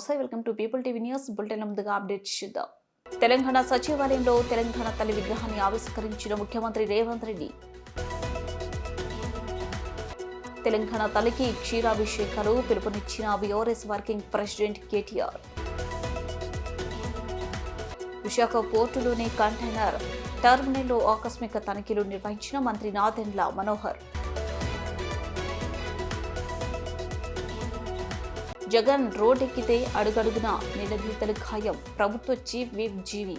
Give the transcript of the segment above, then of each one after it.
నమస్తే, welcome to people TV news bulletin. ముందుగా updates చూద్దాం. తెలంగాణ సచివాలయంలో తెలంగాణ తల్లి విగ్రహాన్ని ఆవిష్కరించిన ముఖ్యమంత్రి రేవంత్ రెడ్డి. తెలంగాణ తల్లికి క్షీరాభిషేకాలు పిలుపునిచ్చిన బీఆర్ఎస్ వర్కింగ్ ప్రెసిడెంట్ కేటీఆర్. విశాఖ పోర్టులోని కంటైనర్ టర్మినల్లో ఆకస్మిక తనిఖీలు నిర్వహించిన మంత్రి నాదెండ్ల మనోహర్. జగన్ రోడ్డెక్కితే అడుగడుగున నిలదీతలు ఖాయం. ప్రభుత్వ చీఫ్ విప్ జీవి.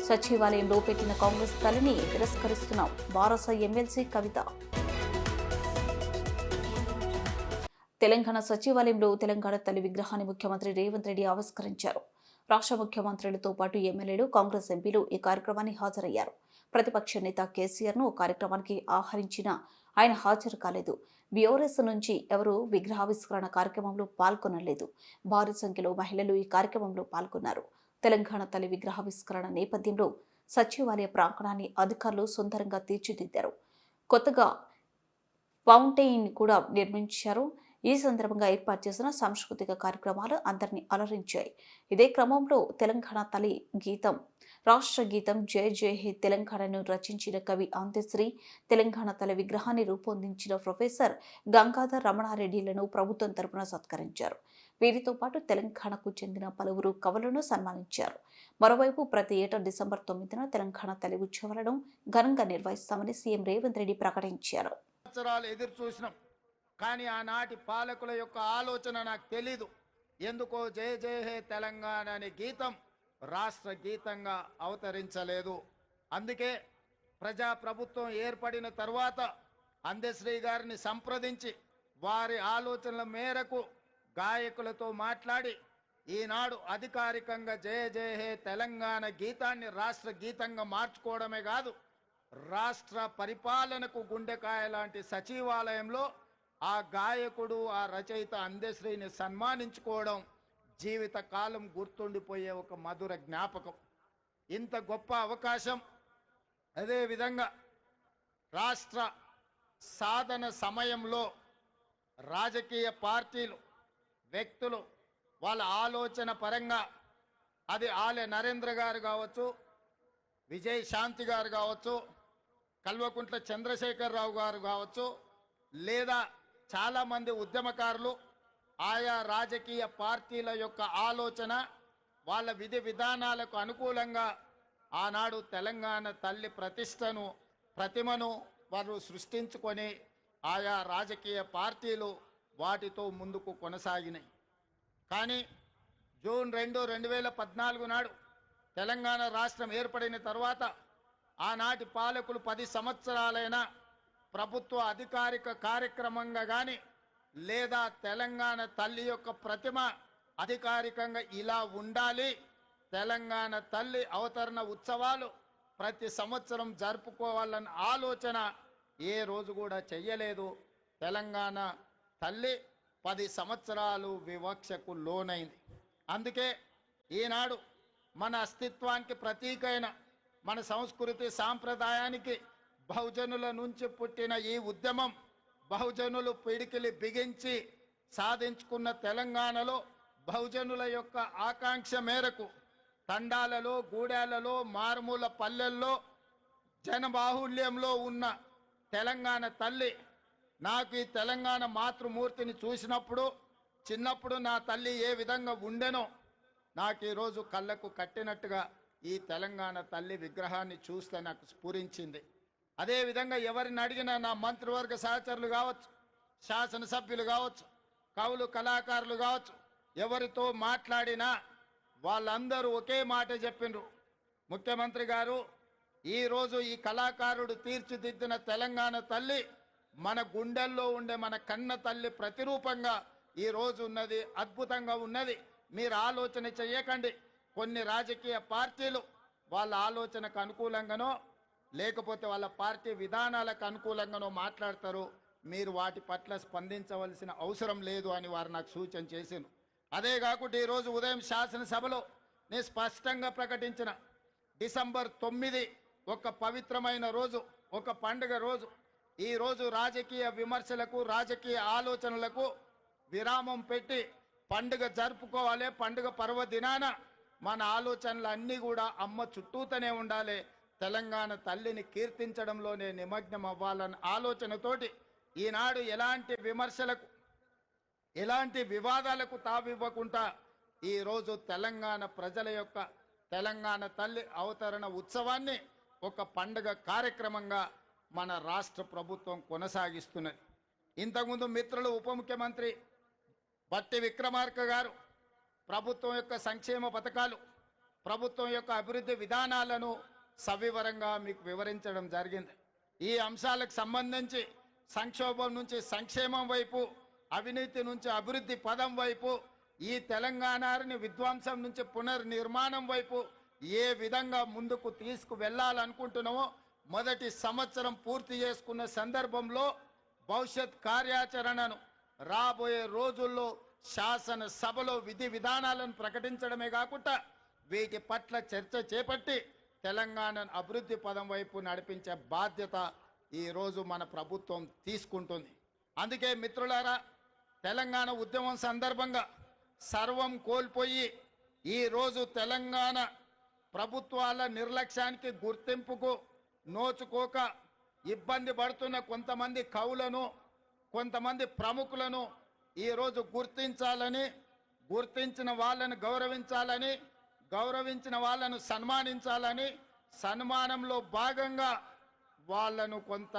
సచివాలయంలో పెట్టిన కాంగ్రెస్ తల్లిని తిరస్కరిస్తున్నాం. వారస ఎమ్మెల్సీ కవిత. తెలంగాణ సచివాలయంలో తెలంగాణ తల్లి విగ్రహాన్ని ముఖ్యమంత్రి రేవంత్ రెడ్డి ఆవిష్కరించారు. రాష్ట్ర ముఖ్యమంత్రులతో పాటు ఎమ్మెల్యేలు, కాంగ్రెస్ ఎంపీలు ఈ కార్యక్రమానికి హాజరయ్యారు. ప్రతిపక్ష నేత కేసీఆర్ను కార్యక్రమానికి ఆహ్వానించిన ఆయన హాజరు కాలేదు. బీఆర్ఎస్ నుంచి ఎవరూ విగ్రహావిష్కరణ కార్యక్రమంలో పాల్గొనలేదు. భారీ సంఖ్యలో మహిళలు ఈ కార్యక్రమంలో పాల్గొన్నారు. తెలంగాణ తల్లి విగ్రహావిష్కరణ నేపథ్యంలో సచివాలయ ప్రాంగణాన్ని అధికారులు సుందరంగా తీర్చిదిద్దారు. కొత్తగా ఫౌంటైన్ కూడా నిర్మించారు. ఈ సందర్భంగా ఏర్పాటు చేసిన సాంస్కృతిక కార్యక్రమాలు అందరినీ అలరించాయి. ఇదే క్రమంలో తెలంగాణ తల్లి గీతం, రాష్ట్ర గీతం జయ జయ హే తెలంగాణను రచించిన కవి అందశ్రీ, తెలంగాణ తల్లి విగ్రహాన్ని రూపొందించిన ప్రొఫెసర్ గంగాధర్ రమణారెడ్డిలను ప్రభుత్వం తరపున సత్కరించారు. వీరితో పాటు తెలంగాణకు చెందిన పలువురు కవులను సన్మానించారు. మరోవైపు ప్రతి ఏటా డిసెంబర్ 9న తెలంగాణ తల్లి ఉత్సవాలను ఘనంగా నిర్వహిస్తామని సీఎం రేవంత్ రెడ్డి ప్రకటించారు. కానీ ఆనాటి పాలకుల యొక్క ఆలోచన నాకు తెలీదు. ఎందుకో జయ జయ హే తెలంగాణ అనే గీతం రాష్ట్ర గీతంగా అవతరించలేదు. అందుకే ప్రజాప్రభుత్వం ఏర్పడిన తరువాత అందశ్రీ గారిని సంప్రదించి వారి ఆలోచనల మేరకు గాయకులతో మాట్లాడి ఈనాడు అధికారికంగా జయ జయ హే తెలంగాణ గీతాన్ని రాష్ట్ర గీతంగా మార్చుకోవడమే కాదు, రాష్ట్ర పరిపాలనకు గుండెకాయ లాంటి సచివాలయంలో ఆ గాయకుడు, ఆ రచయిత అందశ్రీని సన్మానించుకోవడం జీవిత కాలం గుర్తుండిపోయే ఒక మధుర జ్ఞాపకం. ఇంత గొప్ప అవకాశం, అదేవిధంగా రాష్ట్ర సాధన సమయంలో రాజకీయ పార్టీలు, వ్యక్తులు వాళ్ళ ఆలోచన పరంగా అది ఆలె నరేంద్ర గారు కావచ్చు, విజయ్ శాంతి గారు కావచ్చు, కల్వకుంట్ల చంద్రశేఖరరావు గారు కావచ్చు, లేదా చాలామంది ఉద్యమకారులు, ఆయా రాజకీయ పార్టీల యొక్క ఆలోచన, వాళ్ళ విధి విధానాలకు అనుకూలంగా ఆనాడు తెలంగాణ తల్లి ప్రతిమను వారు సృష్టించుకొని ఆయా రాజకీయ పార్టీలు వాటితో ముందుకు కొనసాగినాయి. కానీ జూన్ 2, 2014 నాడు తెలంగాణ రాష్ట్రం ఏర్పడిన తర్వాత ఆనాటి పాలకులు 10 సంవత్సరాలైనా ప్రభుత్వ అధికారిక కార్యక్రమంగా కానీ లేదా తెలంగాణ తల్లి యొక్క ప్రతిమ అధికారికంగా ఇలా ఉండాలి, తెలంగాణ తల్లి అవతరణ ఉత్సవాలు ప్రతి సంవత్సరం జరుపుకోవాలన్న ఆలోచన ఏ రోజు కూడా చెయ్యలేదు. తెలంగాణ తల్లి 10 సంవత్సరాలు వివక్షకు లోనైంది. అందుకే ఈనాడు మన అస్తిత్వానికి ప్రతీకైన, మన సంస్కృతి సాంప్రదాయానికి బహుజనుల నుంచి పుట్టిన ఈ ఉద్యమం, బహుజనులు పిడికిలి బిగించి సాధించుకున్న తెలంగాణలో బహుజనుల యొక్క ఆకాంక్ష మేరకు తండాలలో, గూడాలలో, మారుమూల పల్లెల్లో, జనబాహుల్యంలో ఉన్న తెలంగాణ తల్లి, నాకు ఈ తెలంగాణ మాతృమూర్తిని చూసినప్పుడు, చిన్నప్పుడు నా తల్లి ఏ విధంగా ఉండెనో నాకు ఈరోజు కళ్ళకు కట్టినట్టుగా ఈ తెలంగాణ తల్లి విగ్రహాన్ని చూస్తే నాకు స్ఫురించింది. అదేవిధంగా ఎవరిని అడిగినా నా మంత్రివర్గ సహచరులు కావచ్చు, శాసనసభ్యులు కావచ్చు, కవులు కళాకారులు కావచ్చు, ఎవరితో మాట్లాడినా వాళ్ళందరూ ఒకే మాట చెప్పిండ్రు, ముఖ్యమంత్రి గారు ఈరోజు ఈ కళాకారుడు తీర్చిదిద్దిన తెలంగాణ తల్లి మన గుండెల్లో ఉండే మన కన్న తల్లి ప్రతిరూపంగా ఈరోజు ఉన్నది, అద్భుతంగా ఉన్నది. మీరు ఆలోచన చేయకండి. కొన్ని రాజకీయ పార్టీలు వాళ్ళ ఆలోచనకు అనుకూలంగానో లేకపోతే వాళ్ళ పార్టీ విధానాలకు అనుకూలంగానో మాట్లాడతారు. మీరు వాటి పట్ల స్పందించవలసిన అవసరం లేదు అని వారు నాకు సూచన చేశారు. అదే కాకుండా ఈరోజు ఉదయం శాసనసభలో నేను స్పష్టంగా ప్రకటించిన డిసెంబర్ 9 ఒక పవిత్రమైన రోజు, ఒక పండుగ రోజు. ఈ రోజు రాజకీయ విమర్శలకు, రాజకీయ ఆలోచనలకు విరామం పెట్టి పండుగ జరుపుకోవాలి. పండుగ పర్వదినాన మన ఆలోచనలు అన్నీ కూడా అమ్మ చుట్టూతోనే ఉండాలి. తెలంగాణ తల్లిని కీర్తించడంలోనే నిమగ్నం అవ్వాలన్న ఆలోచనతోటి ఈనాడు ఎలాంటి విమర్శలకు ఎలాంటి వివాదాలకు తావివ్వకుండా ఈరోజు తెలంగాణ ప్రజల యొక్క తెలంగాణ తల్లి అవతరణ ఉత్సవాన్ని ఒక పండుగ కార్యక్రమంగా మన రాష్ట్ర ప్రభుత్వం కొనసాగిస్తున్నది. ఇంతకుముందు మిత్రులు ఉప ముఖ్యమంత్రి బట్టి విక్రమార్క గారు ప్రభుత్వం యొక్క సంక్షేమ పథకాలు, ప్రభుత్వం యొక్క అభివృద్ధి విధానాలను సవివరంగా మీకు వివరించడం జరిగింది. ఈ అంశాలకు సంబంధించి సంక్షోభం నుంచి సంక్షేమం వైపు, అవినీతి నుంచి అభివృద్ధి పదం వైపు, ఈ తెలంగాణని విధ్వంసం నుంచి పునర్నిర్మాణం వైపు ఏ విధంగా ముందుకు తీసుకు వెళ్ళాలనుకుంటున్నామో మొదటి సంవత్సరం పూర్తి చేసుకున్న సందర్భంలో భవిష్యత్ కార్యాచరణను రాబోయే రోజుల్లో శాసనసభలో విధి విధానాలను ప్రకటించడమే కాకుండా వీటి పట్ల చర్చ చేపట్టి తెలంగాణను అభివృద్ధి పదం వైపు నడిపించే బాధ్యత ఈరోజు మన ప్రభుత్వం తీసుకుంటుంది. అందుకే మిత్రులారా, తెలంగాణ ఉద్యమం సందర్భంగా సర్వం కోల్పోయి ఈరోజు తెలంగాణ ప్రభుత్వాల నిర్లక్ష్యానికి గుర్తింపుకు నోచుకోక ఇబ్బంది పడుతున్న కొంతమంది కవులను, కొంతమంది ప్రముఖులను ఈరోజు గుర్తించాలని, గుర్తించిన వాళ్ళను గౌరవించాలని, గౌరవించిన వాళ్ళను సన్మానించాలని, సన్మానంలో భాగంగా వాళ్ళను కొంత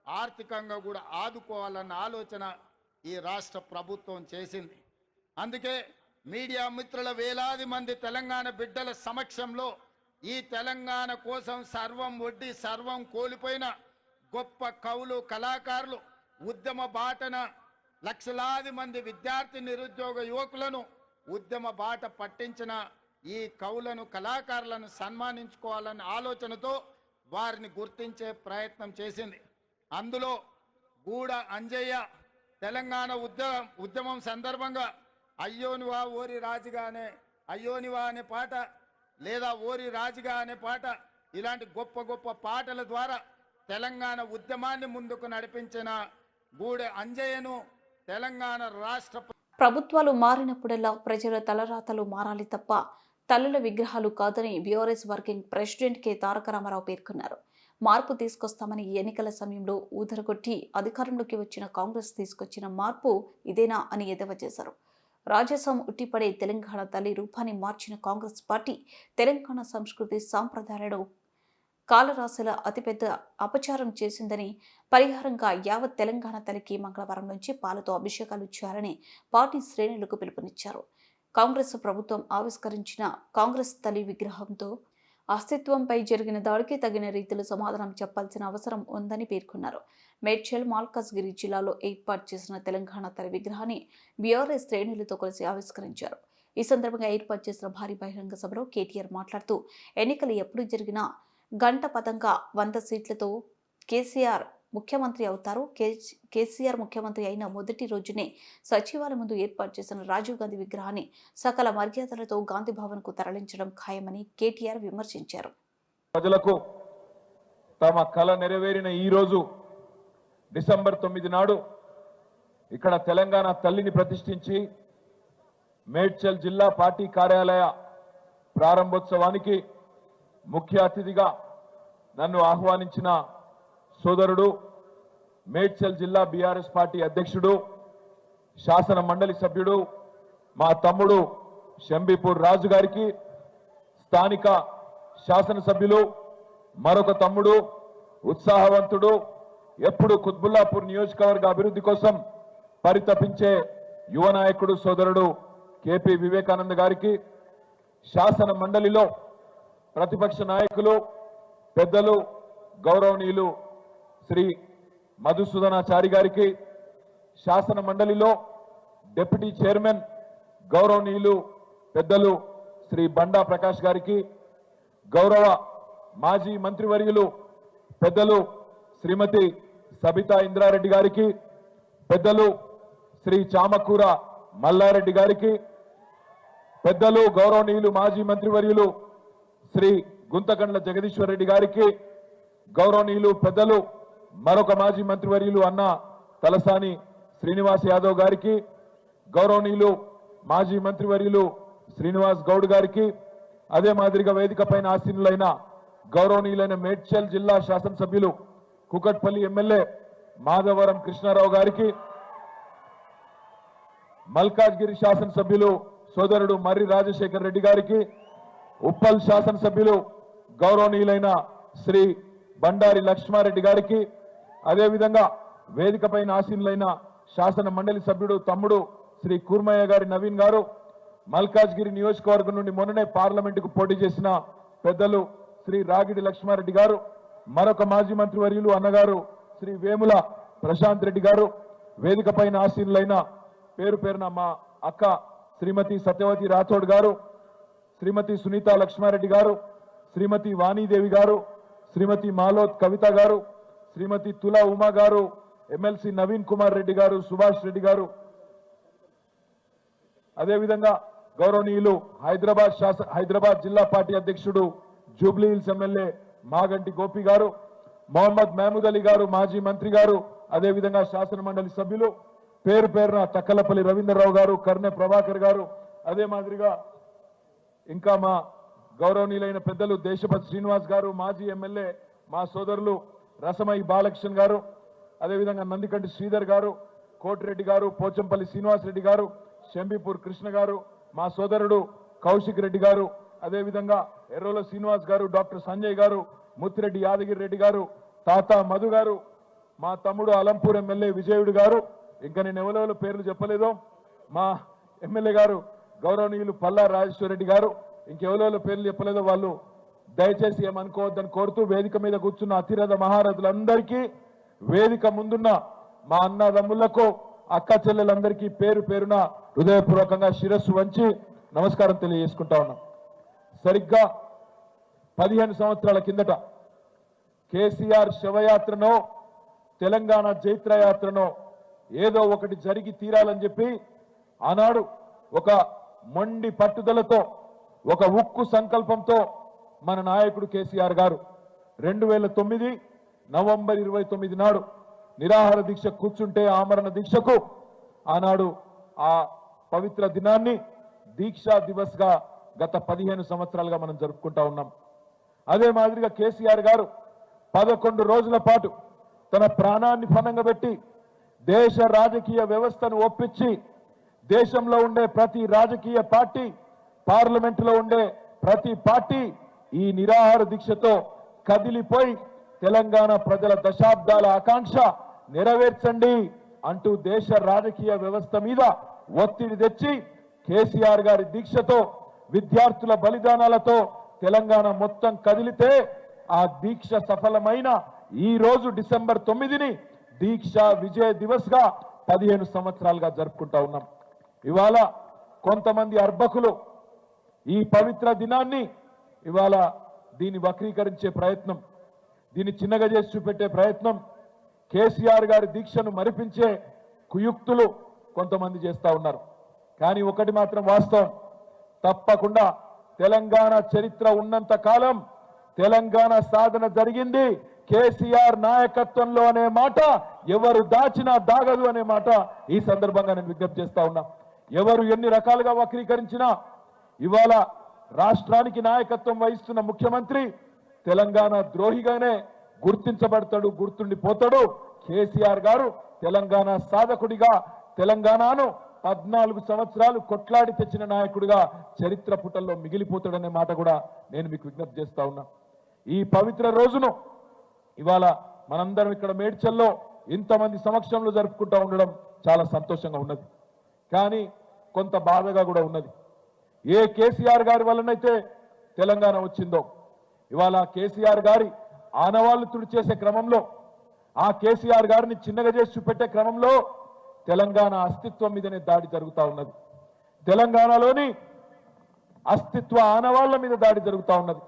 ఆర్థికంగా కూడా ఆదుకోవాలన్న ఆలోచన ఈ రాష్ట్ర ప్రభుత్వం చేసింది. అందుకే మీడియా మిత్రుల వేలాది మంది తెలంగాణ బిడ్డల సమక్షంలో ఈ తెలంగాణ కోసం సర్వం ఒడ్డి సర్వం కోల్పోయిన గొప్ప కవులు, కళాకారులు, ఉద్యమ బాటన లక్షలాది మంది విద్యార్థి నిరుద్యోగ యువకులను ఉద్యమ బాట పట్టించిన ఈ కవులను, కళాకారులను సన్మానించుకోవాలన్న ఆలోచనతో వారిని గుర్తించే ప్రయత్నం చేసింది. అందులో గూడ అంజయ్య తెలంగాణ ఉద్యమం సందర్భంగా అయ్యోనివా ఓరి రాజుగానే, అయ్యోనివా అనే పాట, లేదా ఓరి రాజుగా అనే పాట, ఇలాంటి గొప్ప గొప్ప పాటల ద్వారా తెలంగాణ ఉద్యమాన్ని ముందుకు నడిపించిన గూడ అంజయ్యను తెలంగాణ రాష్ట్ర ప్రభుత్వాలు మారినప్పుడల్లా ప్రజల తలరాతలు మారాలి తప్ప తల్లుల విగ్రహాలు కాదని బీఆర్ఎస్ వర్కింగ్ ప్రెసిడెంట్ కె తారక రామారావు పేర్కొన్నారు. మార్పు తీసుకొస్తామని ఎన్నికల సమయంలో ఊదరగొట్టి అధికారంలోకి వచ్చిన కాంగ్రెస్ తీసుకొచ్చిన మార్పు ఇదేనా అని ఎద్దేవా చేశారు. రాజసం ఉట్టిపడే తెలంగాణ తల్లి రూపాన్ని మార్చిన కాంగ్రెస్ పార్టీ తెలంగాణ సంస్కృతి సాంప్రదాయాలను కాలరాశుల అతిపెద్ద అపచారం చేసిందని, పరిహారంగా యావత్ తెలంగాణ తల్లికి మంగళవారం నుంచి పాలతో అభిషేకాలు చేయాలని పార్టీ శ్రేణులకు పిలుపునిచ్చారు. కాంగ్రెస్ ప్రభుత్వం ఆవిష్కరించిన కాంగ్రెస్ తల్లి విగ్రహంతో అస్తిత్వంపై జరిగిన దాడికి తగిన రీతిలో సమాధానం చెప్పాల్సిన అవసరం ఉందని పేర్కొన్నారు. మేడ్చల్, మల్కాజ్గిరి జిల్లాలో ఏర్పాటు చేసిన తెలంగాణ తల్లి విగ్రహాన్ని బీఆర్ఎస్ శ్రేణులతో కలిసి ఆవిష్కరించారు. ఈ సందర్భంగా ఏర్పాటు చేసిన భారీ బహిరంగ సభలో కేటీఆర్ మాట్లాడుతూ, ఎన్నికలు ఎప్పుడు జరిగినా గంట పదంగా 100 సీట్లతో కేసీఆర్ ముఖ్యమంత్రి అవుతారు. కేసీఆర్ ముఖ్యమంత్రి అయిన మొదటి రోజునే సచివాలయం ముందు ఏర్పాటు చేసిన రాజీవ్ గాంధీ విగ్రహాన్ని సకల మర్యాదలతో గాంధీ భవన్కు తరలించడం ఖాయమని కేటీఆర్ విమర్శించారు. ప్రజలకు తమ కల నెరవేరిన ఈ రోజు డిసెంబర్ 9 నాడు ఇక్కడ తెలంగాణ తల్లిని ప్రతిష్ఠించి మేడ్చల్ జిల్లా పార్టీ కార్యాలయ ప్రారంభోత్సవానికి ముఖ్య అతిథిగా నన్ను ఆహ్వానించిన సోదరుడు, మేడ్చల్ జిల్లా బీఆర్ఎస్ పార్టీ అధ్యక్షుడు, శాసన మండలి సభ్యుడు, మా తమ్ముడు షంబీపూర్ రాజు గారికి, స్థానిక శాసనసభ్యులు మరొక తమ్ముడు, ఉత్సాహవంతుడు, ఎప్పుడు కుత్బుల్లాపూర్ నియోజకవర్గ అభివృద్ధి కోసం పరితపించే యువ నాయకుడు సోదరుడు కేపీ వివేకానంద గారికి, శాసన మండలిలో ప్రతిపక్ష నాయకులు పెద్దలు గౌరవనీయులు శ్రీ మధుసూదనాచారి గారికి, శాసన మండలిలో డిప్యూటీ చైర్మన్ గౌరవనీయులు పెద్దలు శ్రీ బండా ప్రకాష్ గారికి, గౌరవ మాజీ మంత్రివర్యులు పెద్దలు శ్రీమతి సబితా ఇంద్రారెడ్డి గారికి, పెద్దలు శ్రీ చామకూర మల్లారెడ్డి గారికి, పెద్దలు గౌరవనీయులు మాజీ మంత్రివర్యులు శ్రీ గుంతకండ్ల జగదీశ్వర్ రెడ్డి గారికి, గౌరవనీయులు పెద్దలు మరొక మాజీ మంత్రివర్యులు అన్న తలసాని శ్రీనివాస్ యాదవ్ గారికి, గౌరవనీయులు మాజీ మంత్రివర్యులు శ్రీనివాస్ గౌడ్ గారికి, అదే మాదిరిగా వేదిక పైన ఆసీనులైన గౌరవనీయులైన మేడ్చల్ జిల్లా శాసనసభ్యులు కుకట్పల్లి ఎమ్మెల్యే మాధవరం కృష్ణారావు గారికి, మల్కాజ్గిరి శాసనసభ్యులు సోదరుడు మర్రి రాజశేఖర్ రెడ్డి గారికి, ఉప్పల్ శాసనసభ్యులు గౌరవనీయులైన శ్రీ బండారి లక్ష్మారెడ్డి గారికి, అదేవిధంగా వేదిక పైన ఆసీనులైన శాసన మండలి సభ్యుడు తమ్ముడు శ్రీ కూర్మయ్య గారి నవీన్ గారు, మల్కాజ్గిరి నియోజకవర్గం నుండి మొన్ననే పార్లమెంటుకు పోటీ చేసిన పెద్దలు శ్రీ రాగిడి లక్ష్మారెడ్డి గారు, మరొక మాజీ మంత్రివర్యులు అన్నగారు శ్రీ వేముల ప్రశాంత్ రెడ్డి గారు, వేదిక పైన ఆసీనులైన పేరు పేరున మా అక్క శ్రీమతి సత్యవతి రాథోడ్ గారు, శ్రీమతి సునీత లక్ష్మారెడ్డి గారు, శ్రీమతి వాణీదేవి గారు, శ్రీమతి మాలోత్ కవిత గారు, శ్రీమతి తులా ఉమా గారు, ఎమ్మెల్సీ నవీన్ కుమార్ రెడ్డి గారు, సుభాష్ రెడ్డి గారు, అదేవిధంగా గౌరవనీయులు హైదరాబాద్ జిల్లా పార్టీ అధ్యక్షుడు Jubilee hills MLA Maganti Gopi గారు, మొహమ్మద్ మహమూద్ అలీ గారు మాజీ మంత్రి గారు, అదేవిధంగా శాసన మండలి సభ్యులు పేరు పేరున తక్కలపల్లి రవీంద్రరావు గారు, కర్నె ప్రభాకర్ గారు, అదే మాదిరిగా ఇంకా మా గౌరవనీయులైన పెద్దలు దేశపతి శ్రీనివాస్ గారు, మాజీ ఎమ్మెల్యే మా సోదరులు రసమై బాలకృష్ణ గారు, అదేవిధంగా నందికంటి శ్రీధర్ గారు, కోటిరెడ్డి గారు, పోచంపల్లి శ్రీనివాస్ రెడ్డి గారు, శంబీపూర్ కృష్ణ గారు, మా సోదరుడు కౌశిక్ రెడ్డి గారు, అదేవిధంగా ఎర్రోల శ్రీనివాస్ గారు, డాక్టర్ సంజయ్ గారు, ముత్తిరెడ్డి యాదగిరి రెడ్డి గారు, తాత మధు గారు, మా తమ్ముడు అలంపూర్ ఎమ్మెల్యే విజయుడు గారు, ఇంకా నేను ఎవరెవరో పేర్లు చెప్పలేదు, మా ఎమ్మెల్యే గారు గౌరవనీయులు పల్లా రాజేశ్వర రెడ్డి గారు, ఇంకెవరెవరో పేర్లు చెప్పలేదో వాళ్ళు దయచేసి ఏమనుకోవద్దని కోరుతూ వేదిక మీద కూర్చున్న అతిరథ మహారథులందరికీ, వేదిక ముందున్న మా అన్నదమ్ములకు అక్క చెల్లెలందరికీ పేరు పేరున హృదయపూర్వకంగా శిరస్సు వంచి నమస్కారం తెలియజేసుకుంటా ఉన్నాం. సరిగ్గా 15 సంవత్సరాల కిందట కేసీఆర్ శవయాత్రనో తెలంగాణ జైత్రయాత్రనో ఏదో ఒకటి జరిగి తీరాలని చెప్పి ఆనాడు ఒక మొండి పట్టుదలతో, ఒక ఉక్కు సంకల్పంతో మన నాయకుడు కేసీఆర్ గారు 2009 నవంబర్ 29 నాడు నిరాహార దీక్ష కూర్చుంటే ఆమరణ దీక్షకు ఆనాడు ఆ పవిత్ర దినాన్ని దీక్షా దివస్ గా గత 15 సంవత్సరాలుగా మనం జరుపుకుంటా ఉన్నాం. అదే మాదిరిగా కేసీఆర్ గారు 11 రోజుల పాటు తన ప్రాణాన్ని పణంగా పెట్టి దేశ రాజకీయ వ్యవస్థను ఒప్పించి దేశంలో ఉండే ప్రతి రాజకీయ పార్టీ, పార్లమెంటులో ఉండే ప్రతి పార్టీ ఈ నిరాహార దీక్షతో కదిలిపోయి తెలంగాణ ప్రజల దశాబ్దాల ఆకాంక్ష నెరవేర్చండి అంటూ దేశ రాజకీయ వ్యవస్థ మీద ఒత్తిడి తెచ్చి కేసీఆర్ గారి దీక్షతో, విద్యార్థుల బలిదానాలతో తెలంగాణ మొత్తం కదిలితే ఆ దీక్ష సఫలమైన ఈ రోజు డిసెంబర్ 9ని దీక్ష విజయ దివస్ గా 15 సంవత్సరాలుగా జరుపుకుంటా ఉన్నాం. ఇవాళ కొంతమంది అర్భకులు ఈ పవిత్ర దినాన్ని ఇవాళ దీన్ని వక్రీకరించే ప్రయత్నం, దీన్ని చిన్నగా చేసి చూపెట్టే ప్రయత్నం, కేసీఆర్ గారి దీక్షను మరిపించే కుయుక్తులు కొంతమంది చేస్తా ఉన్నారు. కానీ ఒకటి మాత్రం వాస్తవం, తప్పకుండా తెలంగాణ చరిత్ర ఉన్నంత కాలం తెలంగాణ సాధన జరిగింది కేసీఆర్ నాయకత్వంలో అనే మాట ఎవరు దాచినా దాగదు అనే మాట ఈ సందర్భంగా నేను విజ్ఞప్తి చేస్తా ఉన్నా. ఎవరు ఎన్ని రకాలుగా వక్రీకరించినా ఇవాళ రాష్ట్రానికి నాయకత్వం వహిస్తున్న ముఖ్యమంత్రి తెలంగాణ ద్రోహిగానే గుర్తించబడతాడు, గుర్తుండిపోతాడు. కేసీఆర్ గారు తెలంగాణ సాధకుడిగా, తెలంగాణను 14 సంవత్సరాలు కొట్లాడి తెచ్చిన నాయకుడిగా చరిత్ర పుటల్లో మిగిలిపోతాడనే మాట కూడా నేను మీకు విజ్ఞప్తి చేస్తా ఉన్నా. ఈ పవిత్ర రోజును ఇవాళ మనందరం ఇక్కడ మేడ్చల్లో ఇంతమంది సమక్షంలో జరుపుకుంటూ ఉండడం చాలా సంతోషంగా ఉన్నది. కానీ కొంత బాధగా కూడా ఉన్నది. ఏ కేసీఆర్ గారి వల్లనైతే తెలంగాణ వచ్చిందో ఇవాళ కేసీఆర్ గారి ఆనవాళ్లు తుడిచేసే క్రమంలో, ఆ కేసీఆర్ గారిని చిన్నగా చేసి చూపెట్టే క్రమంలో తెలంగాణ అస్తిత్వం మీదనే దాడి జరుగుతూ ఉన్నది. తెలంగాణలోని అస్తిత్వ ఆనవాళ్ల మీద దాడి జరుగుతూ ఉన్నది.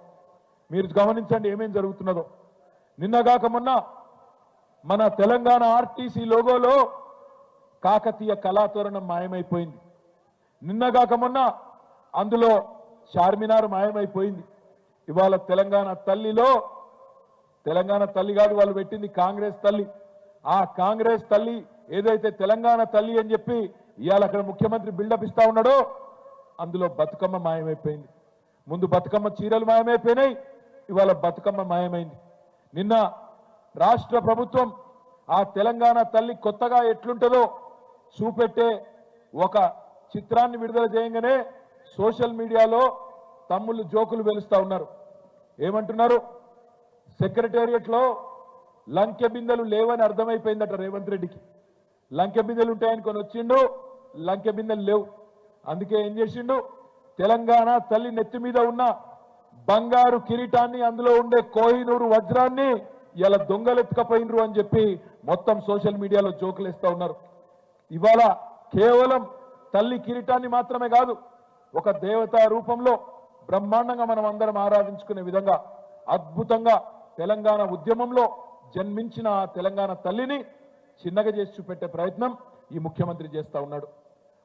మీరు గమనించండి ఏమేం జరుగుతున్నదో. నిన్నగాక మొన్న మన తెలంగాణ ఆర్టీసీ లోగోలో కాకతీయ కళాతోరణం మాయమైపోయింది. నిన్నగాక మొన్న అందులో చార్మినార్ మాయమైపోయింది. ఇవాళ తెలంగాణ తల్లిలో, తెలంగాణ తల్లి కాదు వాళ్ళు పెట్టింది కాంగ్రెస్ తల్లి. ఆ కాంగ్రెస్ తల్లి ఏదైతే తెలంగాణ తల్లి అని చెప్పి ఇవాళ అక్కడ ముఖ్యమంత్రి బిల్డప్ ఇస్తా ఉన్నాడో అందులో బతుకమ్మ మాయమైపోయింది. ముందు బతుకమ్మ చీరలు మాయమైపోయినాయి, ఇవాళ బతుకమ్మ మాయమైంది. నిన్న రాష్ట్ర ప్రభుత్వం ఆ తెలంగాణ తల్లి కొత్తగా ఎట్లుంటుందో చూపెట్టే ఒక చిత్రాన్ని విడుదల చేయగానే సోషల్ మీడియాలో తమ్ముళ్ళు జోకులు వెలుస్తా ఉన్నారు. ఏమంటున్నారు? సెక్రటేరియట్లో లంకె బిందెలు లేవని అర్థమైపోయిందట రేవంత్ రెడ్డికి. లంకె బిందెలు ఉంటాయని కొని వచ్చిండు, లంకె బిందెలు లేవు. అందుకే ఏం చేసిండు? తెలంగాణ తల్లి నెత్తి మీద ఉన్న బంగారు కిరీటాన్ని, అందులో ఉండే కోహినూరు వజ్రాన్ని ఇలా దొంగలెత్తుకపోయినరు అని చెప్పి మొత్తం సోషల్ మీడియాలో జోకులు వేస్తా ఉన్నారు. ఇవాళ కేవలం తల్లి కిరీటాన్ని మాత్రమే కాదు, ఒక దేవతా రూపంలో బ్రహ్మాండంగా మనం అందరం ఆరాధించుకునే విధంగా అద్భుతంగా తెలంగాణ ఉద్యమంలో జన్మించిన ఆ తెలంగాణ తల్లిని చిన్నగా చేసి చూపెట్టే ప్రయత్నం ఈ ముఖ్యమంత్రి చేస్తా ఉన్నాడు.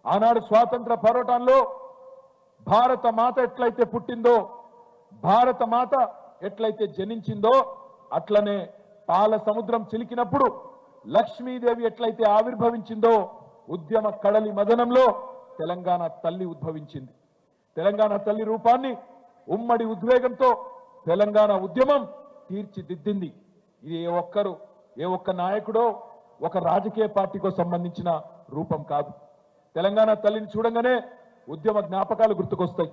ఆనాడు స్వాతంత్ర పోరాటంలో భారత మాత ఎట్లయితే పుట్టిందో, భారత మాత ఎట్లయితే జనించిందో, అట్లనే పాల సముద్రం చిలికినప్పుడు లక్ష్మీదేవి ఎట్లయితే ఆవిర్భవించిందో, ఉద్యమ కడలి మదనంలో తెలంగాణ తల్లి ఉద్భవించింది. తెలంగాణ తల్లి రూపాన్ని ఉమ్మడి ఉద్వేగంతో తెలంగాణ ఉద్యమం తీర్చిదిద్దింది. ఇది ఏ ఒక్క నాయకుడో ఒక రాజకీయ పార్టీకో సంబంధించిన రూపం కాదు. తెలంగాణ తల్లిని చూడంగానే ఉద్యమ జ్ఞాపకాలు గుర్తుకొస్తాయి.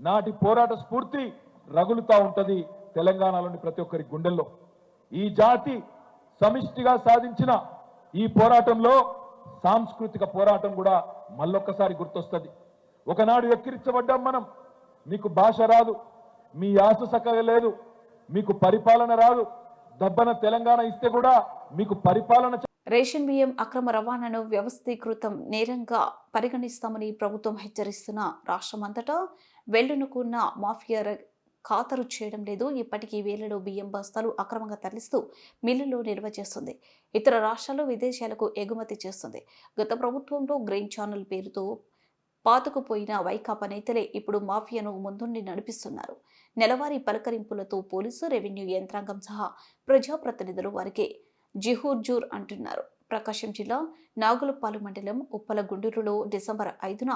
నాటి పోరాట స్ఫూర్తి రగులుతా ఉంటది తెలంగాణలోని ప్రతి ఒక్కరి గుండెల్లో. ఈ జాతి సమిష్టిగా సాధించిన ఈ పోరాటంలో సాంస్కృతిక పోరాటం కూడా మళ్ళొక్కసారి గుర్తొస్తుంది. ఒకనాడు ఎక్కిరించబడ్డాం మనం, మీకు భాష రాదు, మీ యాస చక్కగా లేదు, మీకు పరిపాలన రాదు, దబ్బన తెలంగాణ ఇస్తే కూడా మీకు పరిపాలన. రేషన్ బియ్యం అక్రమ రవాణాను వ్యవస్థీకృతం నేరంగా పరిగణిస్తామని ప్రభుత్వం హెచ్చరిస్తున్న రాష్ట్రమంతటా వెళ్లునుకున్న మాఫియా ఖాతరు చేయడం లేదు. ఇప్పటికీ వేలలో బియ్యం బస్తాలు అక్రమంగా తరలిస్తూ మిల్లులో నిల్వ చేస్తుంది. ఇతర రాష్ట్రాలు, విదేశాలకు ఎగుమతి చేస్తుంది. గత ప్రభుత్వంలో గ్రీన్ ఛానల్ పేరుతో పాతుకుపోయిన వైకాపా నేతలే ఇప్పుడు మాఫియాను ముందుండి నడిపిస్తున్నారు. నెలవారీ పలకరింపులతో పోలీసు, రెవెన్యూ యంత్రాంగం సహా ప్రజాప్రతినిధులు వారికి జిహూర్జూర్ అంటున్నారు. ప్రకాశం జిల్లా నాగులపాలు మండలం ఉప్పలగుండూరులో డిసెంబర్ 5న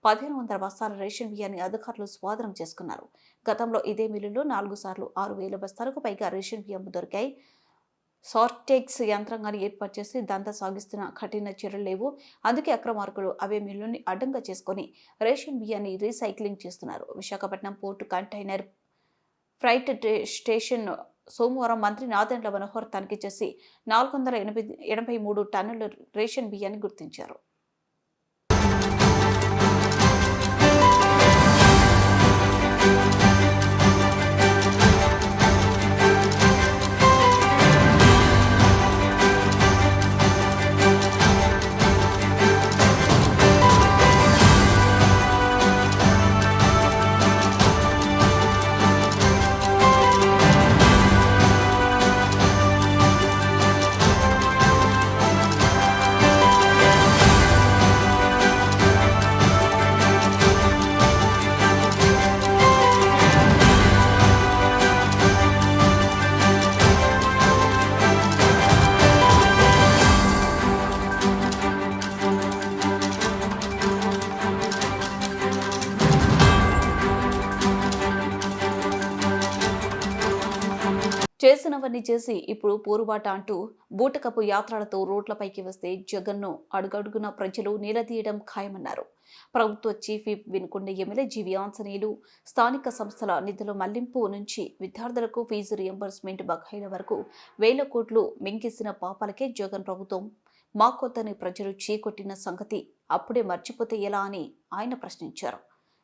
1500 బస్తాల రేషన్ బియ్యాన్ని అధికారులు స్వాధీనం చేసుకున్నారు. గతంలో ఇదే మిల్లులో 4 సార్లు 6000 బస్తాలకు పైగా రేషన్ బియ్యం దొరికాయి. సార్టెక్స్ యంత్రాంగాన్ని ఏర్పాటు చేసి దందా సాగిస్తున్న కఠిన చర్యలు లేవు. అందుకే అక్రమార్కులు అవే మిల్లుని అడ్డంగా చేసుకుని రేషన్ బియ్యాన్ని రీసైక్లింగ్ చేస్తున్నారు. Visakhapatnam port container freight station సోమవారం మంత్రి నాదెండ్ల మనోహర్ తనిఖీ చేసి 483 టన్నుల రేషన్ బియ్యాన్ని గుర్తించారు. చేసినవన్నీ చేసి ఇప్పుడు పోరుబాట అంటూ బూటకపు యాత్రలతో రోడ్లపైకి వస్తే జగన్ను అడుగడుగున ప్రజలు నిలదీయడం ఖాయమన్నారు. ప్రభుత్వ చీఫ్ విప్ వినుకొండ ఎమ్మెల్యే జీవి ఆంజనేయులు స్థానిక సంస్థల నిధుల మళ్లింపు నుంచి విద్యార్థులకు ఫీజు రియంబర్స్మెంట్ బకాయిల వరకు 1000 కోట్లు మింగేసిన పాపాలకే జగన్ ప్రభుత్వం మాకొద్దని ప్రజలు చీకొట్టిన సంగతి అప్పుడే మర్చిపోతే ఎలా అని ఆయన ప్రశ్నించారు.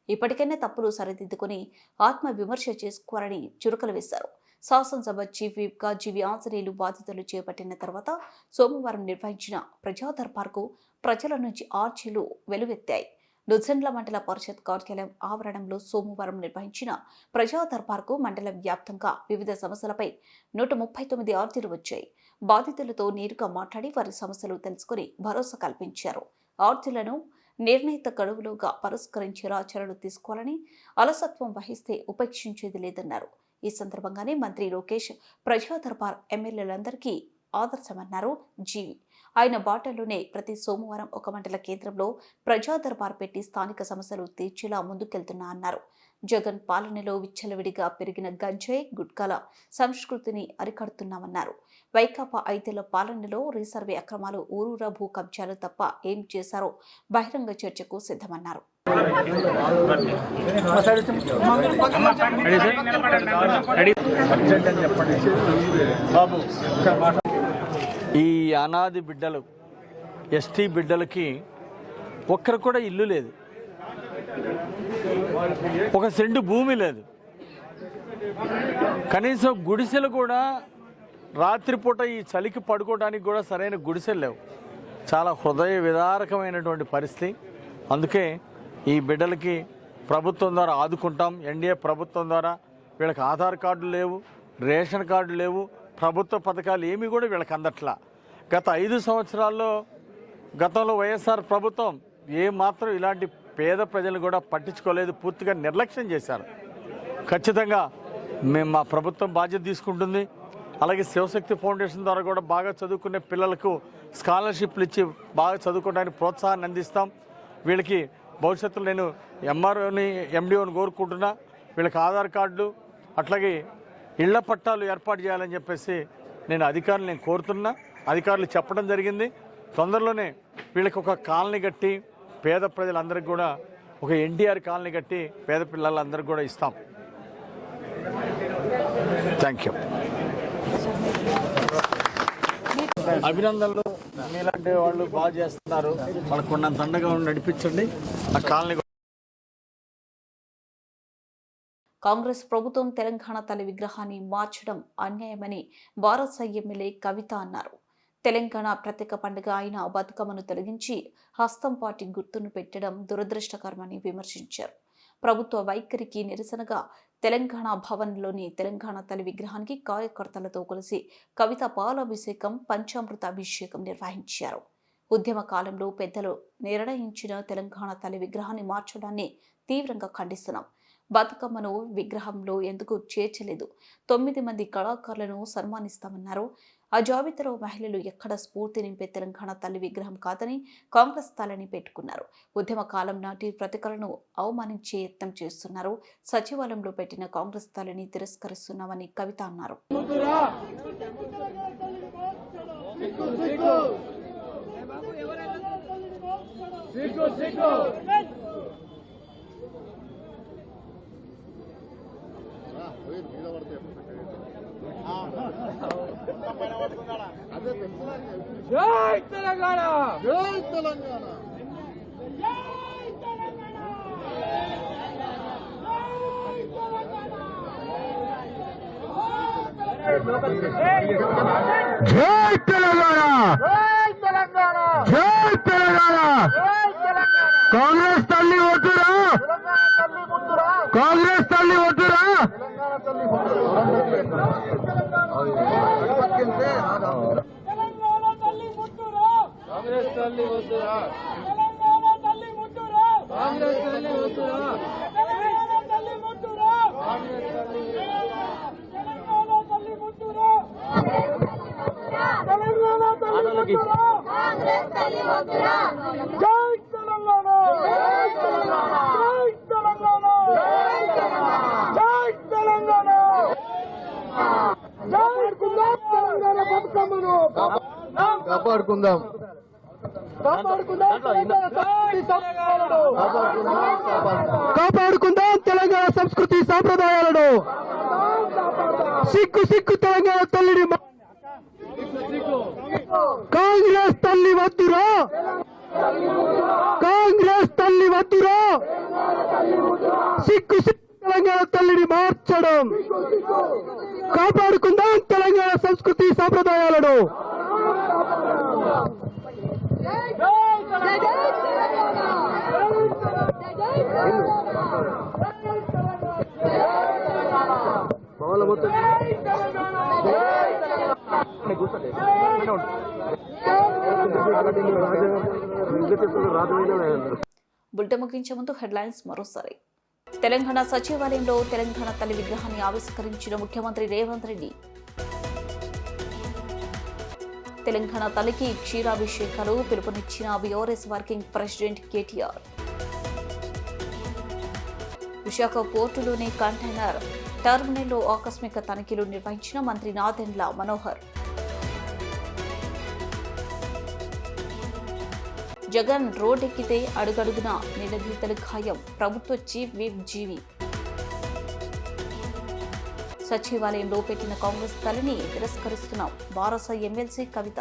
ఇప్పటికైనా తప్పులు సరిదిద్దుకుని ఆత్మ విమర్శ చేసుకోవాలని చురకలు వేశారు. శాసనసభ చీఫ్ విప్గా జీవి ఆంజనేయులు బాధ్యతలు చేపట్టిన తర్వాత సోమవారం నిర్వహించిన ప్రజా దర్బార్కు ప్రజల నుంచి ఆర్జీలు వెలువెత్తాయి. లుజెండ్ల మండల పరిషత్ కార్యాలయం ఆవరణంలో సోమవారం నిర్వహించిన ప్రజా దర్బార్కు మండల వ్యాప్తంగా వివిధ సమస్యలపై 139 ఆర్జీలు వచ్చాయి. బాధితులతో నేరుగా మాట్లాడి వారి సమస్యలు తెలుసుకుని భరోసా కల్పించారు. ఆర్జీలను నిర్ణీత గడువులోగా పరిష్కరించేలా చర్యలు తీసుకోవాలని, అలసత్వం వహిస్తే ఉపేక్షించేది లేదన్నారు. ఈ సందర్భంగానే మంత్రి లోకేష్ ప్రజా దర్బార్ ఎమ్మెల్యేలందరికీ ఆదర్శమన్నారు జీవి. ఆయన బాటలోనే ప్రతి సోమవారం ఒక మండల కేంద్రంలో ప్రజా దర్బార్ పెట్టి స్థానిక సమస్యలు తీర్చేలా ముందుకెళ్తున్నా అన్నారు. జగన్ పాలనలో విచ్చలవిడిగా పెరిగిన గంజాయి గుట్కాల సంస్కృతిని అరికడుతున్నామన్నారు. వైకాపా 5 ఏళ్ల పాలనలో రీసర్వే అక్రమాలు, ఊరూరా భూ కబ్జాలు తప్ప ఏం చేశారో బహిరంగ చర్చకు సిద్ధమన్నారు. ఈ అనాది బిడ్డలు, ఎస్టీ బిడ్డలకి ఒక్కరు కూడా ఇల్లు లేదు, ఒక సెంటు భూమి లేదు, కనీసం గుడిసెలు కూడా రాత్రిపూట ఈ చలికి పడుకోవడానికి కూడా సరైన గుడిసెలు లేవు. చాలా హృదయ విదారకమైనటువంటి పరిస్థితి. అందుకే ఈ బిడ్డలకి ప్రభుత్వం ద్వారా ఆదుకుంటాం. ఎన్డీఏ ప్రభుత్వం ద్వారా వీళ్ళకి ఆధార్ కార్డులు లేవు, రేషన్ కార్డులు లేవు, ప్రభుత్వ పథకాలు ఏమీ కూడా వీళ్ళకి అందట్లా. గత 5 సంవత్సరాల్లో గతంలో వైఎస్ఆర్ ప్రభుత్వం ఏమాత్రం ఇలాంటి పేద ప్రజలను కూడా పట్టించుకోలేదు, పూర్తిగా నిర్లక్ష్యం చేశారు. ఖచ్చితంగా మేము మా ప్రభుత్వం బాధ్యత తీసుకుంటుంది. అలాగే శివశక్తి ఫౌండేషన్ ద్వారా కూడా బాగా చదువుకునే పిల్లలకు స్కాలర్షిప్లు ఇచ్చి బాగా చదువుకోవడానికి ప్రోత్సాహాన్ని అందిస్తాం. వీళ్ళకి భవిష్యత్తులో నేను ఎంఆర్ఓని ఎండిఓని కోరుకుంటున్నా. వీళ్ళకి ఆధార్ కార్డులు అట్లాగే ఇళ్ల పట్టాలు ఏర్పాటు చేయాలని చెప్పేసి నేను కోరుతున్నా. అధికారులు చెప్పడం జరిగింది. తొందరలోనే వీళ్ళకి ఒక కాలనీ కట్టి పేద ప్రజలందరికీ కూడా ఒక ఎన్టీఆర్ కాలనీ కట్టి పేద పిల్లలందరికీ కూడా ఇస్తాం. Thank you. అభినందనలు. మీలాంటి వాళ్ళు బాగా చేస్తున్నారు. వాళ్ళకు కొన్నంత అండగా నడిపించండి ఆ కాలనీ. కాంగ్రెస్ ప్రభుత్వం తెలంగాణ తల్లి విగ్రహాన్ని మార్చడం అన్యాయమని వారస ఎమ్మెల్యే కవిత అన్నారు. తెలంగాణ ప్రత్యేక పండుగ అయిన బతుకమ్మను తొలగించి హస్తం పార్టీ గుర్తును పెట్టడం దురదృష్టకరమని విమర్శించారు. ప్రభుత్వ వైఖరికి నిరసనగా తెలంగాణ భవన్లోని తెలంగాణ తల్లి విగ్రహానికి కార్యకర్తలతో కలిసి కవిత పాలాభిషేకం, పంచామృత అభిషేకం నిర్వహించారు. ఉద్యమ కాలంలో పెద్దలు నిర్ణయించిన తెలంగాణ తల్లి విగ్రహాన్ని మార్చడాన్ని తీవ్రంగా ఖండిస్తున్నాం. బతుకమ్మను విగ్రహంలో ఎందుకు చేర్చలేదు? 9 మంది కళాకారులను సన్మానిస్తామన్నారు. ఆ జాబితాలో మహిళలు ఎక్కడ స్ఫూర్తి నింపే తెలంగాణ తల్లి విగ్రహం కాదని కాంగ్రెస్ తలని పెట్టుకున్నారు. ఉద్యమ కాలం నాటి ప్రతికలను అవమానించే యత్నం చేస్తున్నారు. సచివాలయంలో పెట్టిన కాంగ్రెస్ తలని తిరస్కరిస్తున్నామని కవిత అన్నారు. జై తెలంగాణ, జై తెలంగాణ, జై తెలంగాణ, జై తెలంగాణ. కాంగ్రెస్ తల్లి వద్దురా, కాంగ్రెస్ తల్లి వద్దురా. కాంగ్రెస్ తల్లి వద్దురా, కాంగ్రెస్ తల్లి వద్దురా, కాంగ్రెస్ తల్లి వద్దురా, కాంగ్రెస్ తల్లి వద్దురా, కాంగ్రెస్ తల్లి వద్దురా, తెలంగాణ తల్లి వద్దురా, కాంగ్రెస్ తల్లి వద్దురా. జై తెలంగాణ, జై తెలంగాణ, జై తెలంగాణ, జై తెలంగాణ, జై తెలంగాణ. కాపాడుకుందాం తెలంగాణ బతుకమ్మను, కాపాడుకుందాం, కాపాడుకుందాం తెలంగాణ సంస్కృతి సాంప్రదాయాలను. సిక్కు సిక్కు తెలంగాణ తల్లిని కాంగ్రెస్ తల్లి వద్దురా, కాంగ్రెస్ తల్లి వద్దురా. సిక్కు సిక్కు తెలంగాణ తల్లిని మార్చడం. కాపాడుకుందాం తెలంగాణ సంస్కృతి సాంప్రదాయాలను. బులెటిన్ ముగించే ముందు హెడ్లైన్స్ మరోసారి. తెలంగాణ సచివాలయంలో తెలంగాణ తల్లి విగ్రహాన్ని ఆవిష్కరించిన ముఖ్యమంత్రి రేవంత్ రెడ్డి. తెలంగాణ తల్లికి క్షీరాభిషేకాలు పిలుపునిచ్చిన బీఆర్ఎస్ వర్కింగ్ ప్రెసిడెంట్ కేటీఆర్. విశాఖ పోర్టులోని కంటైనర్ టర్మినల్లో ఆకస్మిక తనిఖీలు నిర్వహించిన మంత్రి నాదెండ్ల మనోహర్. జగన్ రోడ్డెక్కితే అడుగడుగునా నిలదీతలు ఖాయం. ప్రభుత్వ చీఫ్ విప్ జీవి. సచివాలయంలో పెట్టిన కాంగ్రెస్ తల్లిని తిరస్కరిస్తున్నాం. బారస ఎమ్మెల్సీ కవిత.